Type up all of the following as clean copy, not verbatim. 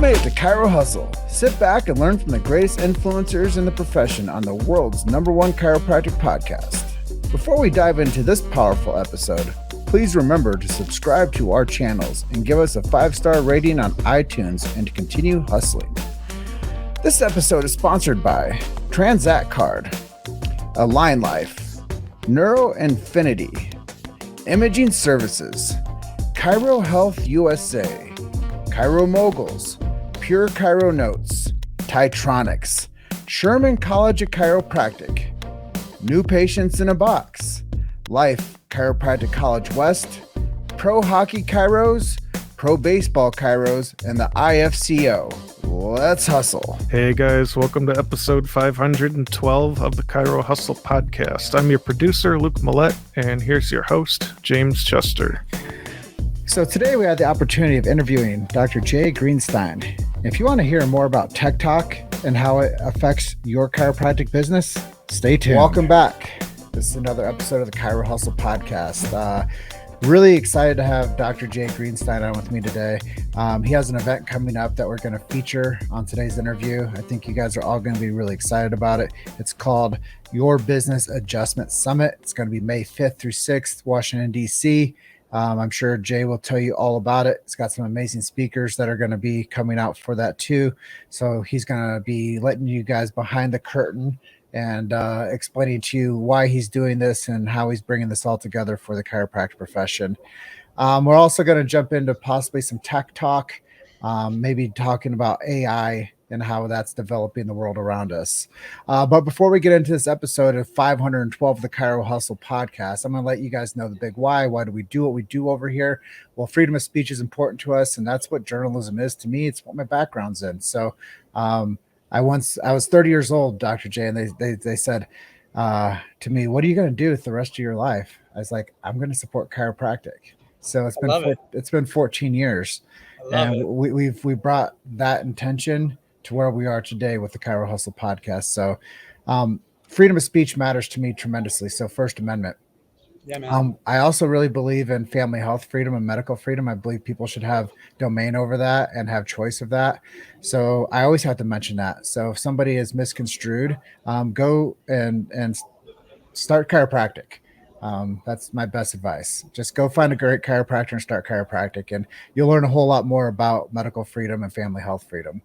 made it to Chiro Hustle. Sit back and learn from the greatest influencers in the profession on the world's #1 chiropractic podcast. Before we dive into this powerful episode, please remember to subscribe to our channels and give us a 5-star rating on iTunes and to continue hustling. This episode is sponsored by Transact Card, Align Life, Neuro Infinity, Imaging Services, Kaizo Health USA, Chiro Moguls, Pure Chiro Notes, Titronics, Sherman College of Chiropractic, New Patients in a Box, Life Chiropractic College West, Pro Hockey Chiros, Pro Baseball Chiros, and the IFCO. Let's hustle. Hey guys, welcome to episode 512 of the Chiro Hustle podcast. I'm your producer, Luke Millette, and here's your host, James Chester. So today we had the opportunity of interviewing Dr. Jay Greenstein. If you want to hear more about Tech Talk and how it affects your chiropractic business, stay tuned. Welcome back. This is another episode of the Chiro Hustle podcast. Really excited to have Dr. Jay Greenstein on with me today. He has an event coming up that we're going to feature on today's interview. I think you guys are all going to be really excited about it. It's called Your Business Adjustment Summit. It's going to be May 5th through 6th, Washington, D.C. I'm sure Jay will tell you all about it. It's got some amazing speakers that are going to be coming out for that too. So he's going to be letting you guys behind the curtain and explaining to you why he's doing this and how he's bringing this all together for the chiropractic profession. We're also going to jump into possibly some tech talk, maybe talking about AI and how that's developing the world around us. But before we get into this episode of 512 of the Chiro Hustle podcast, I'm going to let you guys know the big why. Why do we do what we do over here? Well, freedom of speech is important to us, and that's what journalism is to me. It's what my background's in. So I was 30 years old, Dr. J, and they said to me, what are you going to do with the rest of your life? I was like, I'm going to support chiropractic. So it's been 14 years. And we brought that intention to where we are today with the Chiro Hustle podcast. So freedom of speech matters to me tremendously. So First Amendment. Yeah, man. I also really believe in family health freedom and medical freedom. I believe people should have domain over that and have choice of that. So I always have to mention that. So if somebody is misconstrued, go and start chiropractic. That's my best advice. Just go find a great chiropractor and start chiropractic, and you'll learn a whole lot more about medical freedom and family health freedom.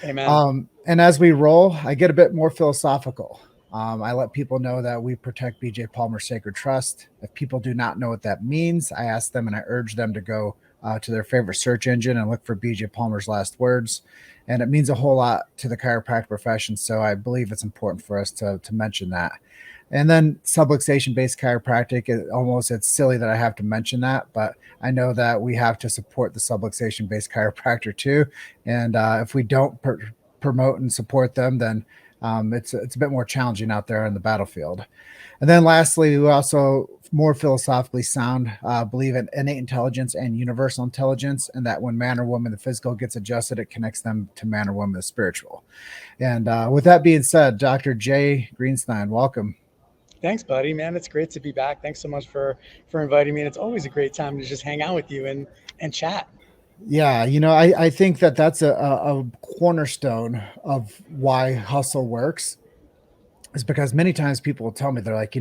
Amen. And as we roll, I get a bit more philosophical. I let people know that we protect BJ Palmer's Sacred Trust. If people do not know what that means, I ask them and I urge them to go to their favorite search engine and look for BJ Palmer's last words. And it means a whole lot to the chiropractic profession. So I believe it's important for us to mention that. And then subluxation-based chiropractic, it's silly that I have to mention that, but I know that we have to support the subluxation-based chiropractor too. And if we don't promote and support them, then it's a bit more challenging out there on the battlefield. And then lastly, we also more philosophically sound, believe in innate intelligence and universal intelligence, and that when man or woman, the physical gets adjusted, it connects them to man or woman, the spiritual. And with that being said, Dr. Jay Greenstein, welcome. Thanks, buddy, man. It's great to be back. Thanks so much for inviting me. And it's always a great time to just hang out with you and chat. Yeah, I think that's a cornerstone of why hustle works, is because many times people will tell me, they're like,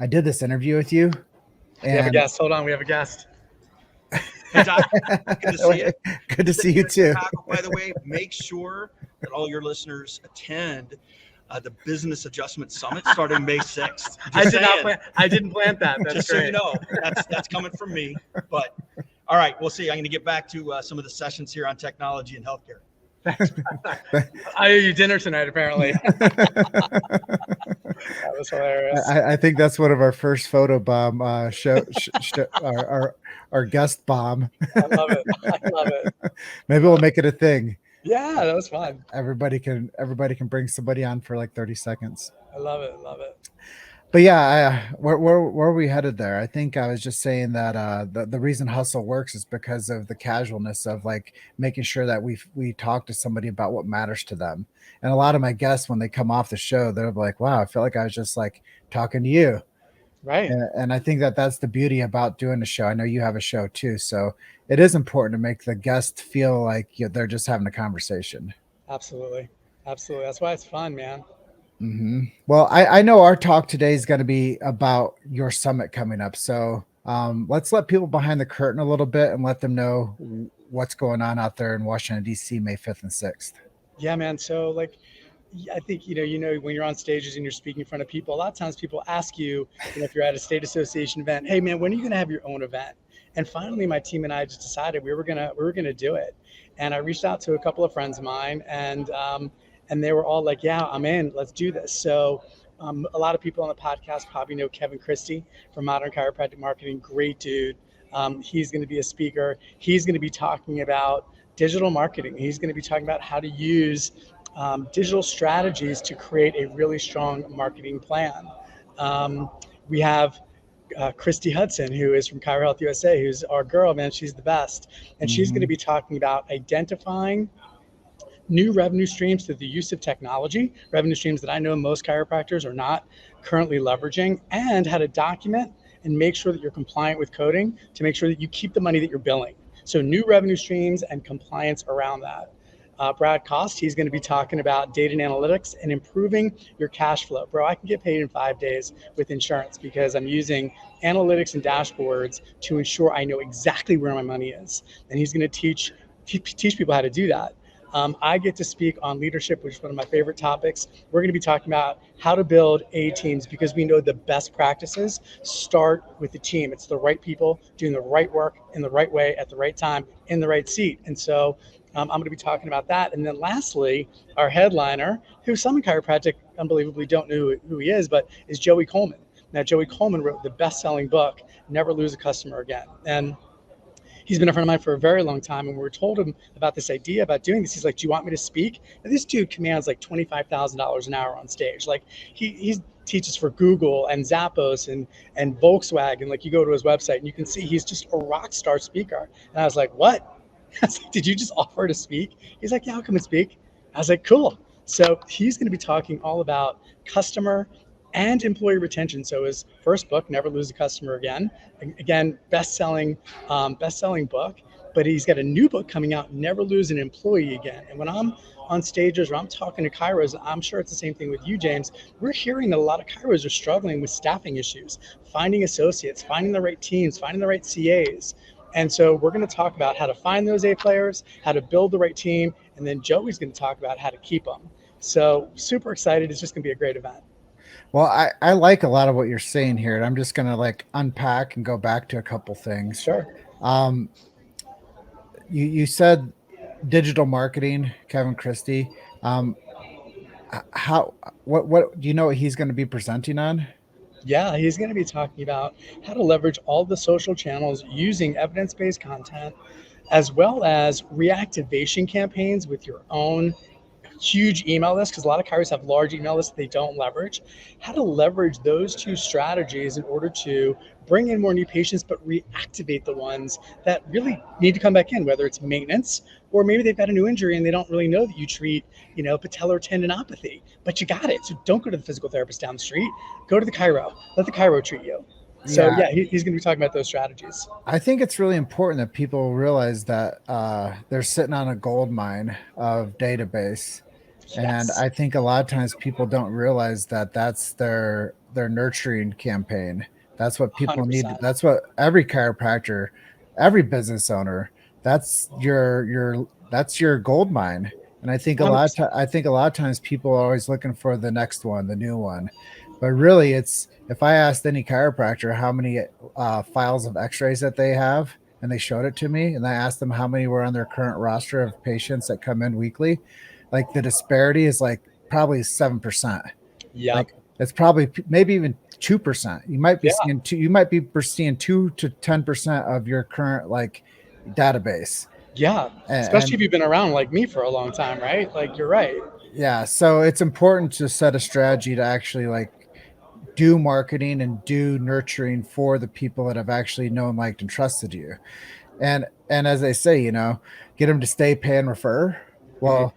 I did this interview with you. And we have a guest. Hold on. We have a guest. Hey, Doc. Good to see you. Good to see you too. By the way, make sure that all your listeners attend the Business Adjustment Summit starting May 6th. I didn't plant that. That's just great. So you know, that's coming from me. But all right, we'll see. I'm going to get back to some of the sessions here on technology and healthcare. Thanks. I owe you dinner tonight, apparently. That was hilarious. I think that's one of our first photo bomb our guest bomb. I love it. Maybe we'll make it a thing. Yeah, that was fun. Everybody can bring somebody on for like 30 seconds. I love it. But yeah, where are we headed there? I think I was just saying that the reason hustle works is because of the casualness of like making sure that we talk to somebody about what matters to them. And a lot of my guests, when they come off the show, they're like, wow, I feel like I was just like talking to you. Right. And I think that that's the beauty about doing the show. I know you have a show too, so it is important to make the guest feel like they're just having a conversation. Absolutely. Absolutely. That's why it's fun, man. Well, I know our talk today is going to be about your summit coming up. So let's let people behind the curtain a little bit and let them know what's going on out there in Washington, D.C., May 5th and 6th. Yeah, man. So like, I think, when you're on stages and you're speaking in front of people, a lot of times people ask you, if you're at a state association event, hey man, when are you going to have your own event? And finally, my team and I just decided we were gonna do it. And I reached out to a couple of friends of mine, and they were all like, yeah, I'm in. Let's do this. So a lot of people on the podcast probably know Kevin Christie from Modern Chiropractic Marketing. Great dude. He's going to be a speaker. He's going to be talking about digital marketing. He's going to be talking about how to use digital strategies to create a really strong marketing plan. We have Christy Hudson, who is from Chiro Health USA, who's our girl, man. She's the best. And she's going to be talking about identifying new revenue streams through the use of technology, revenue streams that I know most chiropractors are not currently leveraging, and how to document and make sure that you're compliant with coding to make sure that you keep the money that you're billing. So new revenue streams and compliance around that. Brad Cost, he's going to be talking about data and analytics and improving your cash flow. Bro, I can get paid in 5 days with insurance because I'm using analytics and dashboards to ensure I know exactly where my money is. And he's going to teach people how to do that. I get to speak on leadership, which is one of my favorite topics. We're going to be talking about how to build A teams because we know the best practices start with the team. It's the right people doing the right work in the right way at the right time in the right seat. And so I'm going to be talking about that. And then lastly, our headliner, who some in chiropractic unbelievably don't know who he is, but is Joey Coleman. Now, Joey Coleman wrote the best-selling book, Never Lose a Customer Again. And he's been a friend of mine for a very long time. And we told him about this idea about doing this. He's like, do you want me to speak? And this dude commands like $25,000 an hour on stage. Like he teaches for Google and Zappos and Volkswagen. Like you go to his website and you can see he's just a rock star speaker. And I was like, what? I was like, did you just offer to speak? He's like, yeah, I'll come and speak. I was like, cool. So he's going to be talking all about customer and employee retention. So his first book, Never Lose a Customer Again, best-selling book. But he's got a new book coming out, Never Lose an Employee Again. And when I'm on stages or I'm talking to chiros, I'm sure it's the same thing with you, James. We're hearing that a lot of chiros are struggling with staffing issues, finding associates, finding the right teams, finding the right CAs. And so we're going to talk about how to find those A players, how to build the right team, and then Joey's going to talk about how to keep them. So super excited. It's just going to be a great event. Well, I like a lot of what you're saying here, and I'm just going to like unpack and go back to a couple things. Sure. You said digital marketing, Kevin Christie. What do you know what he's going to be presenting on? Yeah, he's going to be talking about how to leverage all the social channels using evidence-based content, as well as reactivation campaigns with your own huge email list, because a lot of chiros have large email lists they don't leverage. How to leverage those two strategies in order to bring in more new patients, but reactivate the ones that really need to come back in, whether it's maintenance or maybe they've got a new injury and they don't really know that you treat, patellar tendinopathy, but you got it. So don't go to the physical therapist down the street. Go to the chiro. Let the chiro treat you. So yeah, he's going to be talking about those strategies. I think it's really important that people realize that they're sitting on a gold mine of database. Yes. And I think a lot of times people don't realize that that's their nurturing campaign. That's what people 100%. Need. That's what every chiropractor, every business owner, that's your gold mine. And I think a lot of times people are always looking for the next one, the new one. But really, it's if I asked any chiropractor how many files of x-rays that they have, and they showed it to me, and I asked them how many were on their current roster of patients that come in weekly, like the disparity is like probably 7%. Yeah, like it's probably maybe even 2%. You might be seeing 2 to 10% of your current like database. Yeah, especially if you've been around like me for a long time, right? Like you're right. Yeah, so it's important to set a strategy to actually like do marketing and do nurturing for the people that have actually known, liked, and trusted you. And as they say, get them to stay, pay, and refer. Well,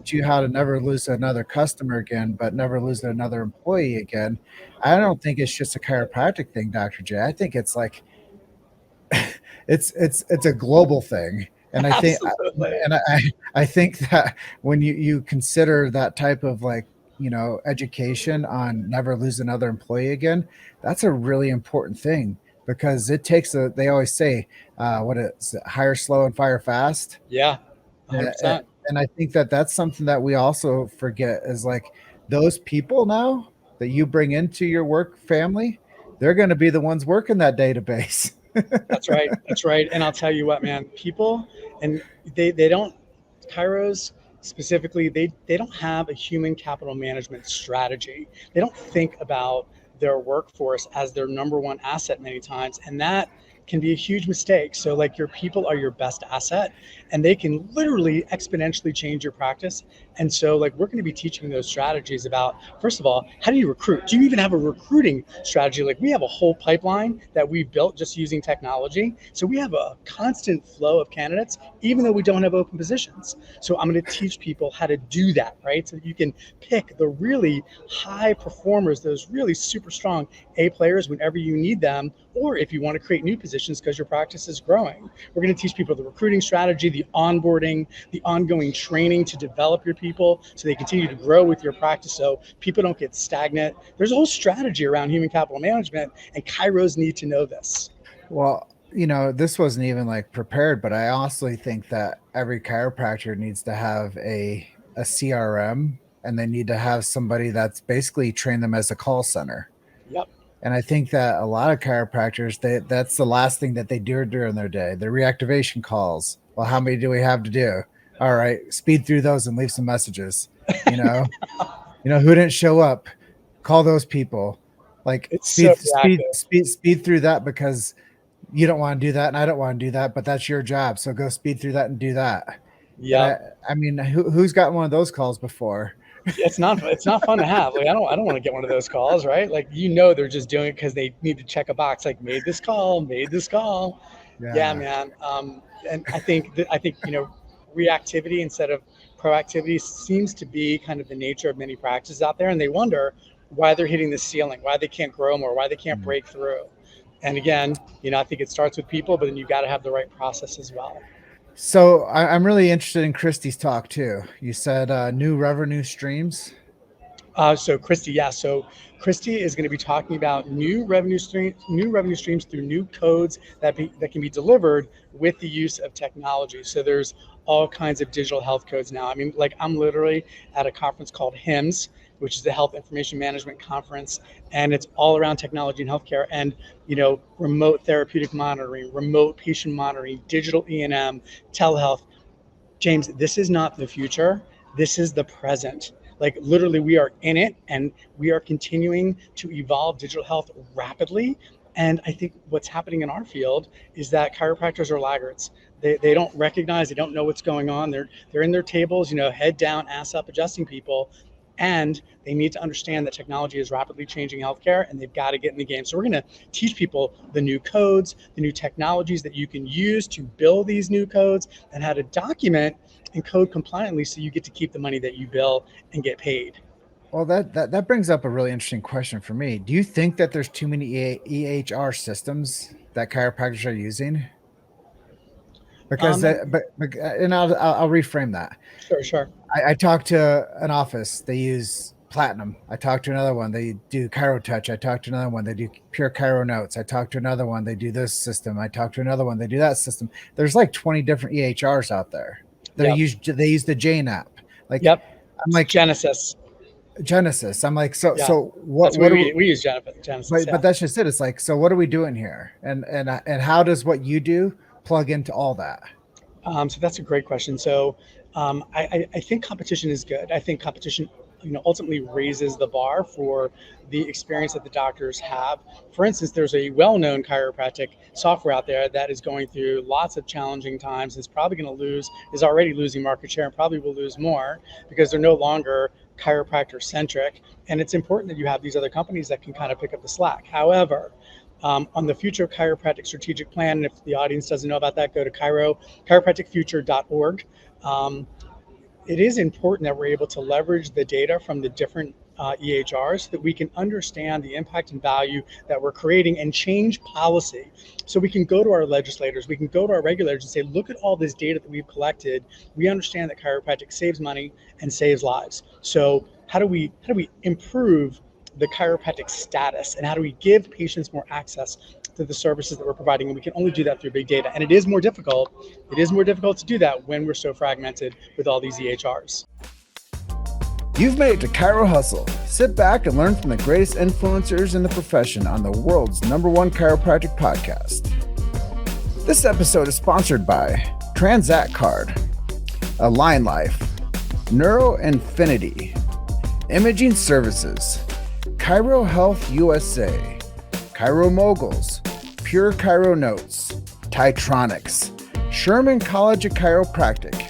teach you how to never lose another customer again, but never lose another employee again. I don't think it's just a chiropractic thing, Dr. J. I think it's like it's a global thing. And I think Absolutely. and I think that when you consider that type of like, education on never lose another employee again, that's a really important thing, because it takes they always say, what is it, hire slow and fire fast. Yeah, Yeah, 100%. and I think that that's something that we also forget is like those people now that you bring into your work family, they're going to be the ones working that database. That's right. That's right. And I'll tell you what, man, people, and they don't, Kairos specifically, they don't have a human capital management strategy. They don't think about their workforce as their number one asset many times. And that can be a huge mistake. So like your people are your best asset, and they can literally exponentially change your practice. And so like we're going to be teaching those strategies about, first of all, how do you recruit? Do you even have a recruiting strategy? Like we have a whole pipeline that we've built just using technology. So we have a constant flow of candidates, even though we don't have open positions. So I'm going to teach people how to do that, right? So that you can pick the really high performers, those really super strong A players whenever you need them, or if you want to create new positions because your practice is growing. We're going to teach people the recruiting strategy, the onboarding, the ongoing training to develop your people so they continue to grow with your practice so people don't get stagnant. There's a whole strategy around human capital management, and Kairos need to know this. Well, this wasn't even like prepared, but I honestly think that every chiropractor needs to have a CRM, and they need to have somebody that's basically trained them as a call center. Yep. And I think that a lot of chiropractors, that's the last thing that they do during their day. The reactivation calls. Well, how many do we have to do? All right, speed through those and leave some messages. Who didn't show up, call those people. Like It's speed through that, because you don't want to do that and I don't want to do that, but that's your job. So go speed through that and do that. Yeah. I mean, who's got one of those calls before? It's not fun to have. Like I don't want to get one of those calls, right? Like they're just doing it because they need to check a box. Like made this call. Yeah, man. And I think reactivity instead of proactivity seems to be kind of the nature of many practices out there, and they wonder why they're hitting the ceiling, why they can't grow more, why they can't break through. And again, I think it starts with people, but then you got to have the right process as well. So I'm really interested in Christy's talk too. You said new revenue streams. So Christy is going to be talking about new revenue streams through new codes that can be delivered with the use of technology. So there's all kinds of digital health codes now. I mean, like I'm literally at a conference called HIMSS, which is the Health Information Management Conference, and it's all around technology and healthcare and remote therapeutic monitoring, remote patient monitoring, digital E&M, telehealth. James, this is not the future. This is the present. Like literally we are in it, and we are continuing to evolve digital health rapidly. And I think what's happening in our field is that chiropractors are laggards. They don't recognize, they don't know what's going on. They're in their tables, head down, ass up, adjusting people. And they need to understand that technology is rapidly changing healthcare, and they've got to get in the game. So we're going to teach people the new codes, the new technologies that you can use to build these new codes, and how to document and code compliantly so you get to keep the money that you bill and get paid. Well, that brings up a really interesting question for me. Do you think that there's too many EHR systems that chiropractors are using? Because I'll reframe that. Sure. I talked to an office, they use Platinum. I talked to another one, they do ChiroTouch. I talked to another one, they do Pure Chiro Notes. I talked to another one, they do this system. I talked to another one, they do that system. There's like 20 different EHRs out there. They use the Jane app. Like, yep. I'm like Genesis. I'm like, so what we use Genesis. But that's just it. It's like, so what are we doing here? And how does what you do plug into all that? So that's a great question. So I think competition is good. I think competition ultimately raises the bar for the experience that the doctors have. For instance, there's a well-known chiropractic software out there that is going through lots of challenging times. Is already losing market share, and probably will lose more because they're no longer chiropractor centric. And it's important that you have these other companies that can kind of pick up the slack. However, on the Future of Chiropractic Strategic Plan, and if the audience doesn't know about that, go to chiropracticfuture.org. it is important that we're able to leverage the data from the different EHRs so that we can understand the impact and value that we're creating and change policy. So we can go to our legislators, we can go to our regulators and say, look at all this data that we've collected. We understand that chiropractic saves money and saves lives. So how do we improve the chiropractic status, and how do we give patients more access to the services that we're providing? And we can only do that through big data. And it is more difficult. It is more difficult to do that when we're so fragmented with all these EHRs. You've made it to Chiro Hustle. Sit back and learn from the greatest influencers in the profession on the world's #1 chiropractic podcast. This episode is sponsored by Transact Card, Align Life, Neuro Infinity, Imaging Services, Kaizo Health USA, Chiro Moguls, Pure Chiro Notes, Titronics, Sherman College of Chiropractic,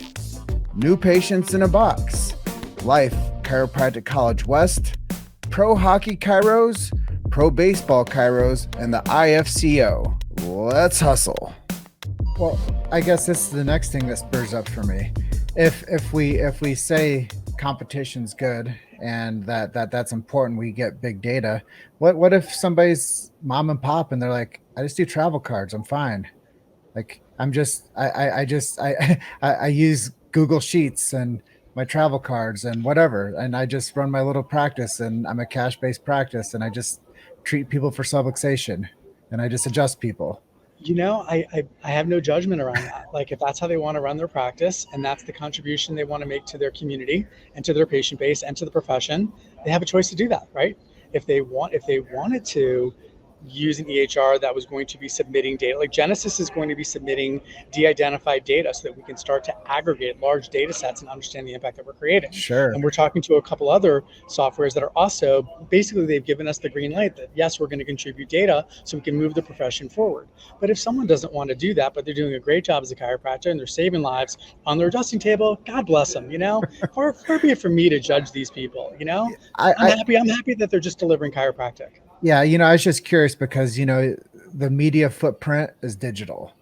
New Patients in a Box, Life Chiropractic College West, Pro Hockey Chiros, Pro Baseball Chiros, and the IFCO. Let's hustle. Well, I guess this is the next thing that spurs up for me. If we say competition's good and that's important, we get big data. What if somebody's mom and pop and they're like, I just do travel cards, I'm fine. Like I use Google Sheets and my travel cards and whatever, and I just run my little practice, and I'm a cash-based practice, and I just treat people for subluxation, and I just adjust people. I have no judgment around that. Like, if that's how they want to run their practice and that's the contribution they want to make to their community and to their patient base and to the profession, they have a choice to do that, right? If they wanted to use an EHR that was going to be submitting data, like Genesis is going to be submitting de-identified data so that we can start to aggregate large data sets and understand the impact that we're creating. Sure. And we're talking to a couple other softwares that are also, basically they've given us the green light that yes, we're going to contribute data so we can move the profession forward. But if someone doesn't want to do that, but they're doing a great job as a chiropractor and they're saving lives on their adjusting table, God bless them, far be it for me to judge these people, I'm happy that they're just delivering chiropractic. Yeah, I was just curious because, the media footprint is digital.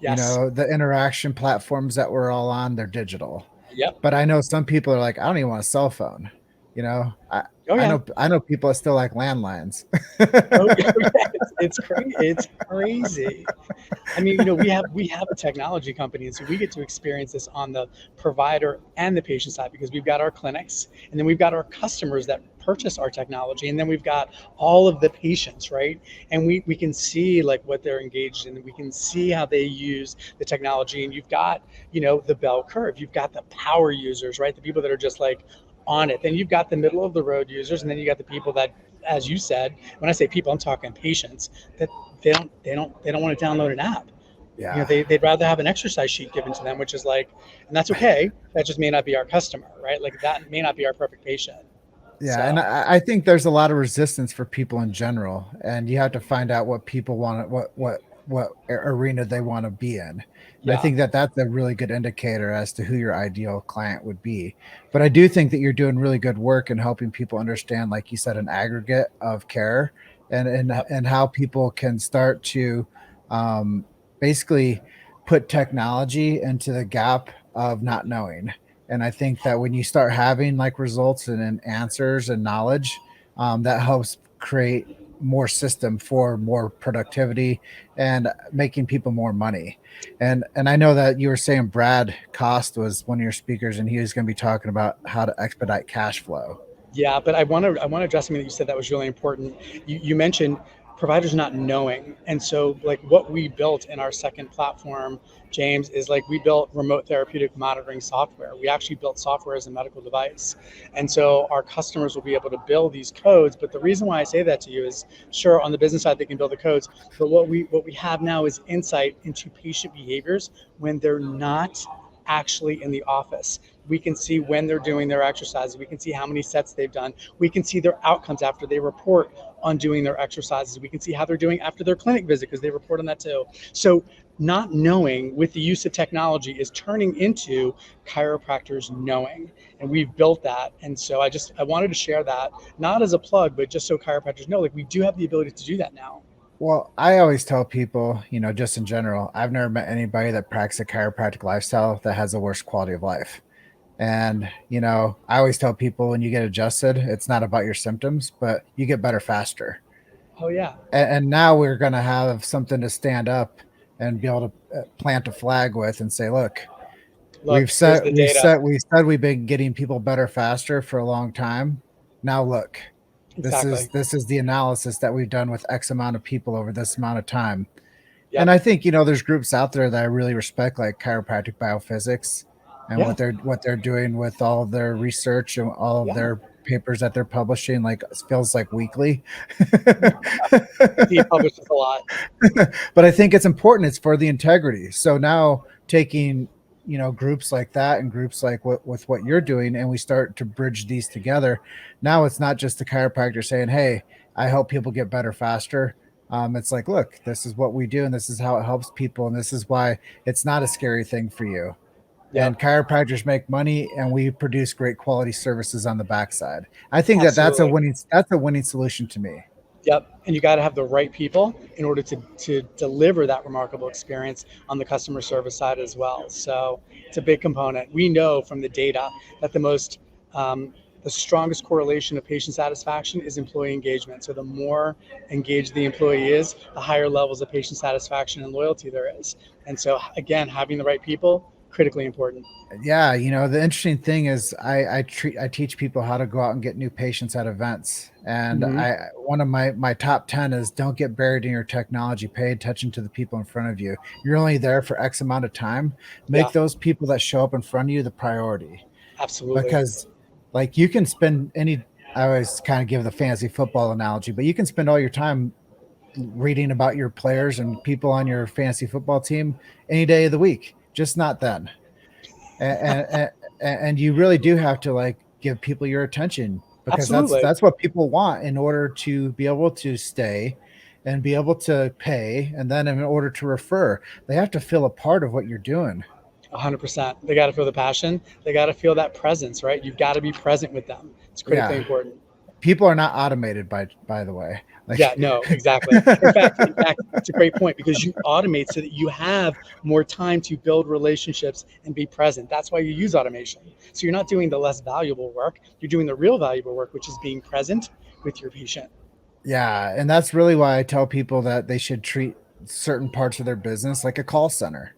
Yes. The interaction platforms that we're all on, they're digital. Yep. But I know some people are like, I don't even want a cell phone. I know people that still like landlines. It's crazy. It's crazy. I mean, we have a technology company, and so we get to experience this on the provider and the patient side because we've got our clinics, and then we've got our customers that purchase our technology, and then we've got all of the patients, right? And we can see like what they're engaged in, and we can see how they use the technology. And you've got, the bell curve. You've got the power users, right? The people that are just like on it. Then you've got the middle of the road users, and then you got the people that, as you said, when I say people, I'm talking patients, that they don't want to download an app. Yeah. They'd rather have an exercise sheet given to them, which is like, and that's okay. That just may not be our customer, right? Like that may not be our perfect patient. Yeah. So. And I think there's a lot of resistance for people in general, and you have to find out what people want, what arena they want to be in. And I think that's a really good indicator as to who your ideal client would be. But I do think that you're doing really good work in helping people understand, like you said, an aggregate of care and how people can start to basically put technology into the gap of not knowing. And I think that when you start having like results and answers and knowledge, that helps create more system for more productivity and making people more money. And I know that you were saying Brad Cost was one of your speakers, and he was going to be talking about how to expedite cash flow. Yeah, but I want to address something that you said that was really important. You mentioned providers not knowing. And so like what we built in our second platform, James, is like we built remote therapeutic monitoring software. We actually built software as a medical device. And so our customers will be able to build these codes. But the reason why I say that to you is, sure, on the business side, they can build the codes. But what we have now is insight into patient behaviors when they're not actually in the office. We can see when they're doing their exercises. We can see how many sets they've done. We can see their outcomes after they report on doing their exercises. We can see how they're doing after their clinic visit because they report on that too. So not knowing with the use of technology is turning into chiropractors knowing. And we've built that. And so I wanted to share that, not as a plug, but just so chiropractors know, like we do have the ability to do that now. Well, I always tell people, just in general, I've never met anybody that practices a chiropractic lifestyle that has the worst quality of life. And, I always tell people when you get adjusted, it's not about your symptoms, but you get better faster. Oh yeah. And now we're going to have something to stand up and be able to plant a flag with and say, look, Here's the data. we said we've been getting people better faster for a long time. Now look, Exactly. this is the analysis that we've done with X amount of people over this amount of time. Yep. And I think, there's groups out there that I really respect, like Chiropractic Biophysics and Yeah. what they're doing with all of their research and all of their papers that they're publishing. Like, it feels like weekly. He publishes a lot. But I think it's important. It's for the integrity. So now taking, groups like that and groups like with what you're doing, and we start to bridge these together. Now it's not just the chiropractor saying, hey, I help people get better faster. It's like, look, this is what we do, and this is how it helps people, and this is why it's not a scary thing for you. Yep. And chiropractors make money, and we produce great quality services on the backside. I think that's a winning solution to me. Yep. And you got to have the right people in order to deliver that remarkable experience on the customer service side as well. So it's a big component. We know from the data that the strongest correlation of patient satisfaction is employee engagement. So the more engaged the employee is, the higher levels of patient satisfaction and loyalty there is. And so again, having the right people, critically important. Yeah, the interesting thing is I teach people how to go out and get new patients at events. And one of my top 10 is don't get buried in your technology. Pay attention to the people in front of you. You're only there for X amount of time. Make those people that show up in front of you the priority. Absolutely. Because like you can spend I always kind of give the fantasy football analogy, but you can spend all your time reading about your players and people on your fantasy football team any day of the week, just not then. And you really do have to like give people your attention, because that's what people want in order to be able to stay and be able to pay. And then in order to refer, they have to feel a part of what you're doing. 100%. They got to feel the passion. They got to feel that presence, right? You've got to be present with them. It's critically important. People are not automated, by the way. No, exactly. In fact, it's a great point, because you automate so that you have more time to build relationships and be present. That's why you use automation. So you're not doing the less valuable work. You're doing the real valuable work, which is being present with your patient. Yeah. And that's really why I tell people that they should treat certain parts of their business like a call center.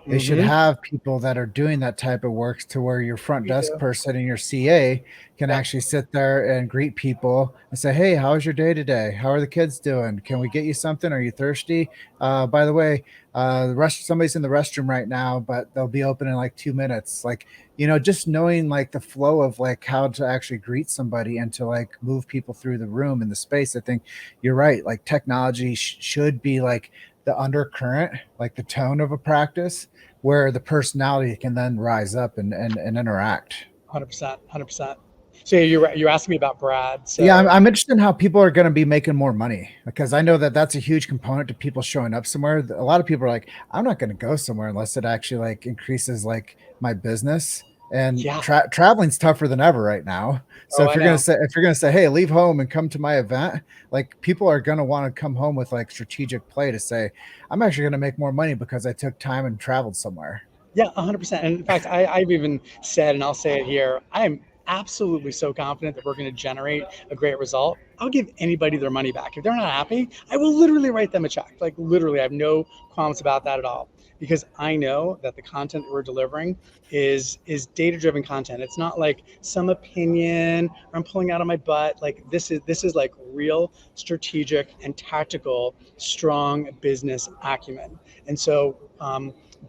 They should have people that are doing that type of work, to where your front desk person and your CA can actually sit there and greet people and say, hey, how's your day today? How are the kids doing? Can we get you something? Are you thirsty? By the way, somebody's in the restroom right now, but they'll be open in like 2 minutes. Like, just knowing like the flow of like how to actually greet somebody and to like move people through the room and the space. I think you're right. Like technology should be like the undercurrent, like the tone of a practice, where the personality can then rise up and interact. 100%. So you're asking me about Brad. So. Yeah, I'm interested in how people are going to be making more money, because I know that that's a huge component to people showing up somewhere. A lot of people are like, I'm not going to go somewhere unless it actually like increases like my business. And traveling's tougher than ever right now. So if you're gonna say, hey, leave home and come to my event, like people are gonna want to come home with like strategic play to say, I'm actually gonna make more money because I took time and traveled somewhere. Yeah, 100%. And in fact, I've even said, and I'll say it here, I am absolutely so confident that we're going to generate a great result. I'll give anybody their money back. If they're not happy, I will literally write them a check. Like literally, I have no qualms about that at all, because I know that the content that we're delivering is data-driven content. It's not like some opinion or I'm pulling out of my butt. Like this is like real strategic and tactical, strong business acumen. And so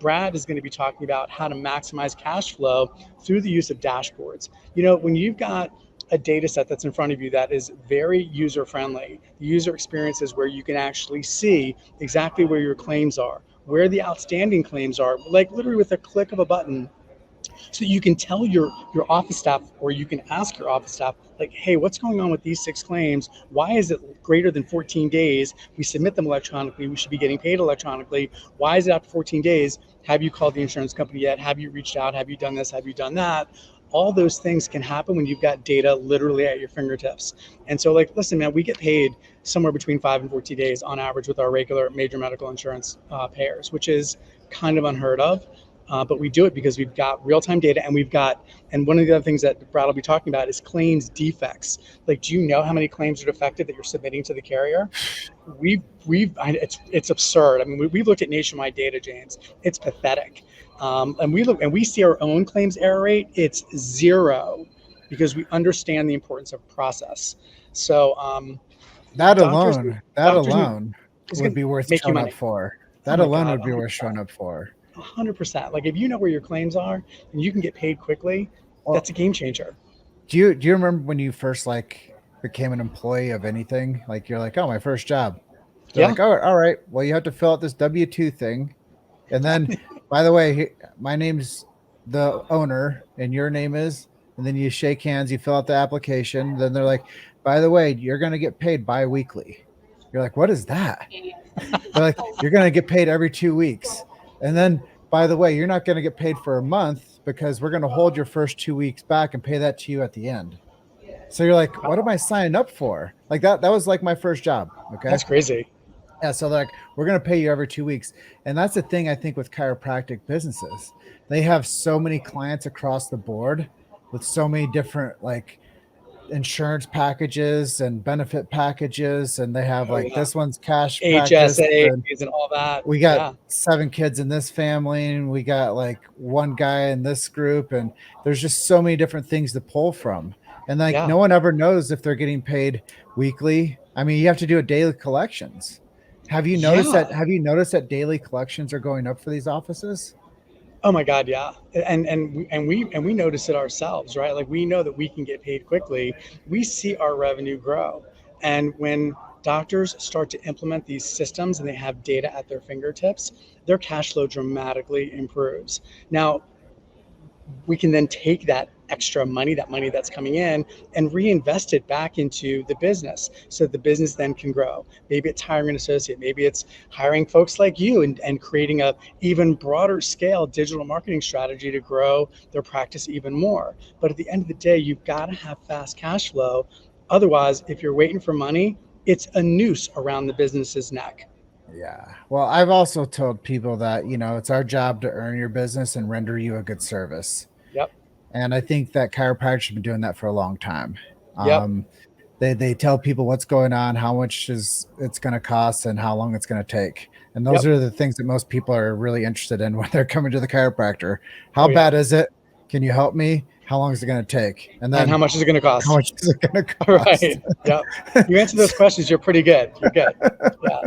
Brad is going to be talking about how to maximize cash flow through the use of dashboards. When you've got a data set that's in front of you that is very user friendly, the user experience is where you can actually see exactly where your claims are, where the outstanding claims are, like literally with a click of a button. So you can tell your office staff, or you can ask your office staff, like, hey, what's going on with these 6 claims? Why is it greater than 14 days? We submit them electronically. We should be getting paid electronically. Why is it after 14 days? Have you called the insurance company yet? Have you reached out? Have you done this? Have you done that? All those things can happen when you've got data literally at your fingertips. And so like, listen, man, we get paid somewhere between 5 and 14 days on average with our regular major medical insurance payers, which is kind of unheard of. But we do it because we've got real-time data, and one of the other things that Brad will be talking about is claims defects. Like, do you know how many claims are defective that you're submitting to the carrier? It's absurd. I mean, we've looked at nationwide data, James. It's pathetic. And we see our own claims error rate. It's 0 because we understand the importance of process. So that doctors alone would be worth make you showing money. up for. Oh That my alone God, would be worth 100%. showing up for. 100%. Like, if you know where your claims are and you can get paid quickly, Well, that's a game changer. Do you remember when you first like became an employee of anything? Like you're like, oh, my first job. They're Yeah. like, oh, all right. Well, you have to fill out this W-2 thing. And then, by the way, my name's the owner and your name is, and then you shake hands, you fill out the application. Then they're like, by the way, you're going to get paid bi-weekly. You're like, what is that? They're like, you're going to get paid every 2 weeks. And then, by the way, you're not going to get paid for a month because we're going to hold your first 2 weeks back and pay that to you at the end. So you're like, what am I signing up for? Like that was like my first job. Okay. That's crazy. Yeah. So like, we're going to pay you every 2 weeks. And that's the thing I think with chiropractic businesses, they have so many clients across the board with so many different like insurance packages and benefit packages. And they have this one's cash practice. HSAs and all that. We got 7 kids in this family and we got like 1 guy in this group. And there's just so many different things to pull from. And like, no one ever knows if they're getting paid weekly. I mean, you have to do a daily collections. Have you noticed that daily collections are going up for these offices? Oh my God, yeah. And we notice it ourselves, right? Like, we know that we can get paid quickly. We see our revenue grow. And when doctors start to implement these systems and they have data at their fingertips, their cash flow dramatically improves. Now, we can then take that extra money, that money that's coming in, and reinvest it back into the business so the business then can grow. Maybe it's hiring an associate, maybe it's hiring folks like you and creating a even broader scale digital marketing strategy to grow their practice even more. But at the end of the day, you've got to have fast cash flow. Otherwise, if you're waiting for money, it's a noose around the business's neck. Yeah. Well, I've also told people that, it's our job to earn your business and render you a good service. Yep. And I think that chiropractors have been doing that for a long time. Yep. They tell people what's going on, how much it's going to cost, and how long it's going to take. And those are the things that most people are really interested in when they're coming to the chiropractor. How bad is it? Can you help me? How long is it going to take? And then how much is it going to cost? How much is it going to cost? Right. Yep. You answer those questions, you're pretty good. You're good. Yeah.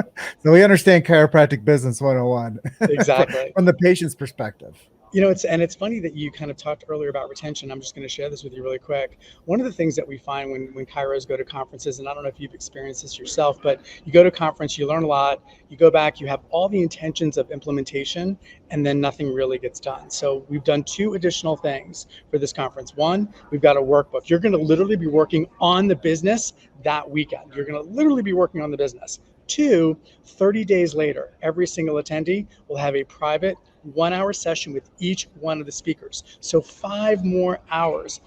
So we understand chiropractic business 101. Exactly. From the patient's perspective. It's funny that you kind of talked earlier about retention. I'm just going to share this with you really quick. One of the things that we find when chiros go to conferences, and I don't know if you've experienced this yourself, but you go to a conference, you learn a lot, you go back, you have all the intentions of implementation, and then nothing really gets done. So we've done 2 additional things for this conference. 1, we've got a workbook. You're going to literally be working on the business that weekend. You're going to literally be working on the business. 2, 30 days later, every single attendee will have a private 1-hour session with each one of the speakers. So 5 more hours,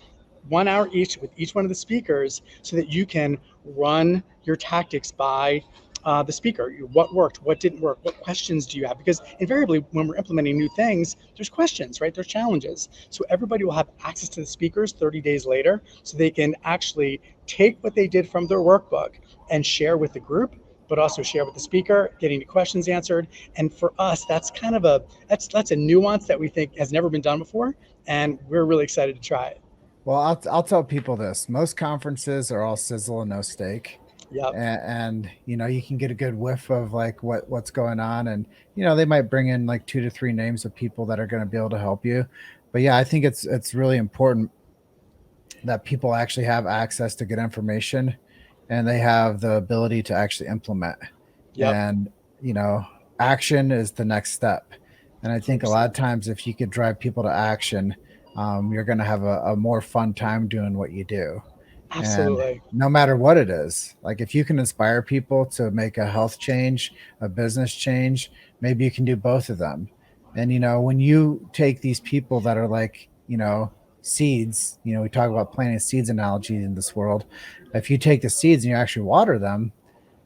1 hour each with each one of the speakers, so that you can run your tactics by the speaker. What worked, what didn't work, what questions do you have? Because invariably when we're implementing new things, there's questions, right? There's challenges. So everybody will have access to the speakers 30 days later, so they can actually take what they did from their workbook and share with the group, but also share with the speaker, getting the questions answered. And for us, that's kind of that's a nuance that we think has never been done before. And we're really excited to try it. Well, I'll tell people this. Most conferences are all sizzle and no steak. Yep. And you can get a good whiff of like what's going on. And, they might bring in like 2 to 3 names of people that are going to be able to help you. But yeah, I think it's really important that people actually have access to good information and they have the ability to actually implement. Yep. And, action is the next step. And I think a lot of times if you could drive people to action, you're going to have a more fun time doing what you do. Absolutely. And no matter what it is, like if you can inspire people to make a health change, a business change, maybe you can do both of them. And, when you take these people that are like, seeds, we talk about planting seeds analogy in this world. If you take the seeds and you actually water them,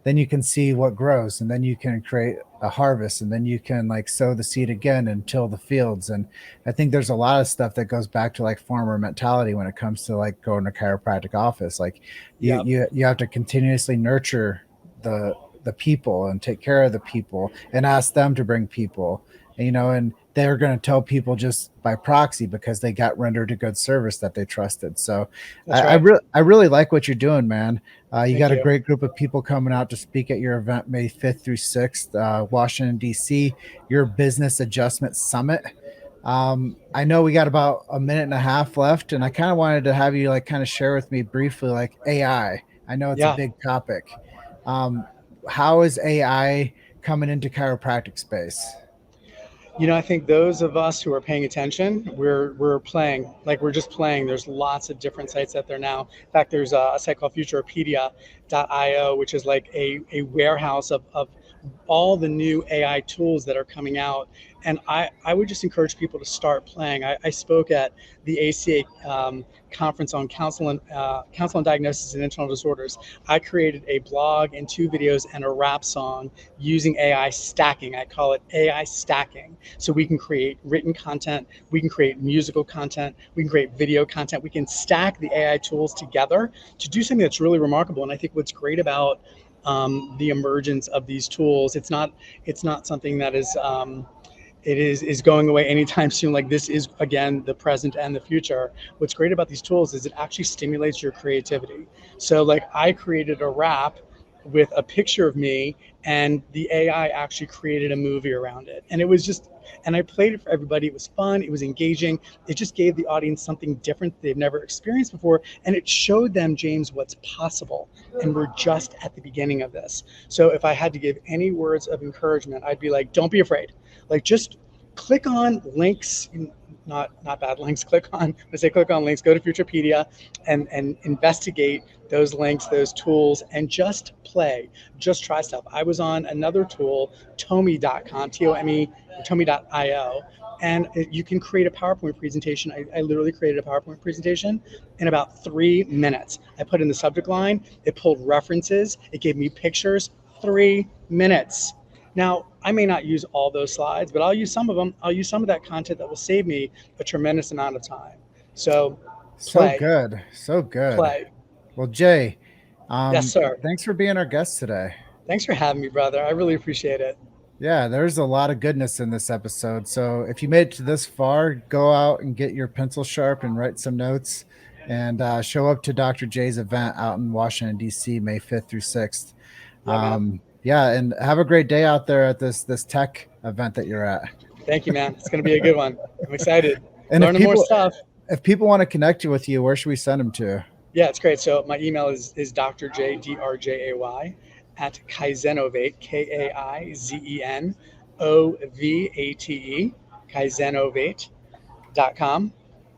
then you can see what grows, and then you can create a harvest, and then you can like sow the seed again and till the fields. And I think there's a lot of stuff that goes back to like farmer mentality when it comes to like going to chiropractic office. Like you have to continuously nurture the people and take care of the people and ask them to bring people, and they're going to tell people just by proxy because they got rendered a good service that they trusted. So I really like what you're doing, man. You got a great group of people coming out to speak at your event May 5th through 6th, Washington, D.C., your Business Adjustment Summit. I know we got about a minute and a half left, and I kind of wanted to have you like kind of share with me briefly, like AI. I know it's a big topic. How is AI coming into chiropractic space? I think those of us who are paying attention, we're playing, like we're just playing. There's lots of different sites out there now. In fact, there's a site called Futuropedia.io, which is like a warehouse of all the new AI tools that are coming out. And I would just encourage people to start playing. I spoke at the ACA conference on counsel and diagnosis and internal disorders. I created a blog and 2 videos and a rap song using AI stacking. I call it AI stacking. So we can create written content, we can create musical content, we can create video content. We can stack the AI tools together to do something that's really remarkable. And I think what's great about the emergence of these tools, it's not something that is going away anytime soon. Like, this is, again, the present and the future. What's great about these tools is it actually stimulates your creativity. So like, I created a rap with a picture of me, and the AI actually created a movie around it. And it was just, and I played it for everybody. It was fun. It was engaging. It just gave the audience something different they've never experienced before. And it showed them, James, what's possible. And we're just at the beginning of this. So if I had to give any words of encouragement, I'd be like, don't be afraid. Like, just click on links, not bad links. Click on links, go to Futuropedia and investigate those links, those tools, and just play, just try stuff. I was on another tool, Tomi.com, Tomi.io, and you can create a PowerPoint presentation. I literally created a PowerPoint presentation in about 3 minutes. I put in the subject line, it pulled references, it gave me pictures, 3 minutes. Now, I may not use all those slides, but I'll use some of them. I'll use some of that content that will save me a tremendous amount of time. So good. Play. Well, Jay, yes, sir. Thanks for being our guest today. Thanks for having me, brother. I really appreciate it. Yeah, there's a lot of goodness in this episode. So if you made it to this far, go out and get your pencil sharp and write some notes, and show up to Dr. Jay's event out in Washington, D.C., May 5th through 6th. Yeah, and have a great day out there at this tech event that you're at. Thank you, man. It's going to be a good one. I'm excited. And learning more stuff. If people want to connect with you, where should we send them to? Yeah, it's great. So my email is drjay, DRJAY, at Kaizenovate, KaizeNovate, Kaizenovate.com.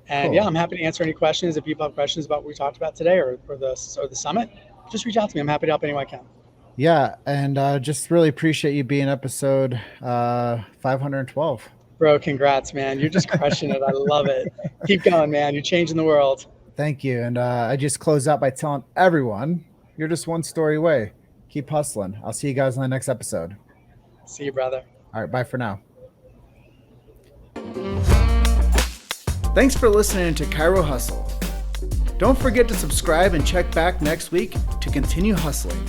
And Cool. Yeah, I'm happy to answer any questions. If people have questions about what we talked about today or the summit, just reach out to me. I'm happy to help any way I can. Yeah, and just really appreciate you being episode 512. Bro, congrats, man. You're just crushing it. I love it. Keep going, man. You're changing the world. Thank you. And I just close out by telling everyone, you're just one story away. Keep hustling. I'll see you guys in the next episode. See you, brother. All right, bye for now. Thanks for listening to Chiro Hustle. Don't forget to subscribe and check back next week to continue hustling.